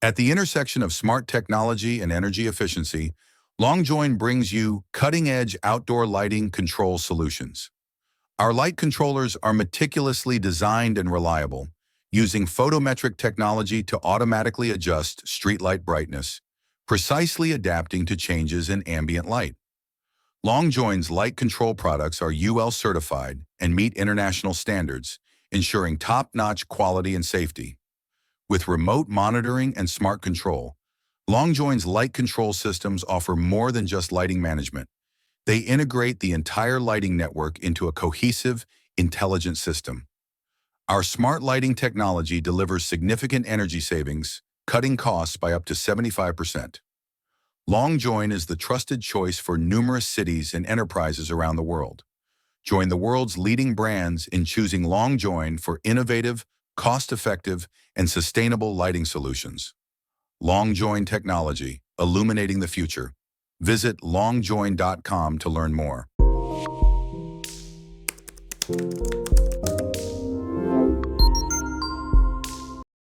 At the intersection of smart technology and energy efficiency, Longjoin brings you cutting-edge outdoor lighting control solutions. Our light controllers are meticulously designed and reliable, using photometric technology to automatically adjust streetlight brightness, precisely adapting to changes in ambient light. Longjoin's light control products are UL certified and meet international standards, ensuring top-notch quality and safety. With remote monitoring and smart control, Longjoin's light control systems offer more than just lighting management. They integrate the entire lighting network into a cohesive, intelligent system. Our smart lighting technology delivers significant energy savings, cutting costs by up to 75%. Longjoin is the trusted choice for numerous cities and enterprises around the world. Join the world's leading brands in choosing Longjoin for innovative, cost-effective, and sustainable lighting solutions. Longjoin technology, illuminating the future. Visit longjoin.com to learn more.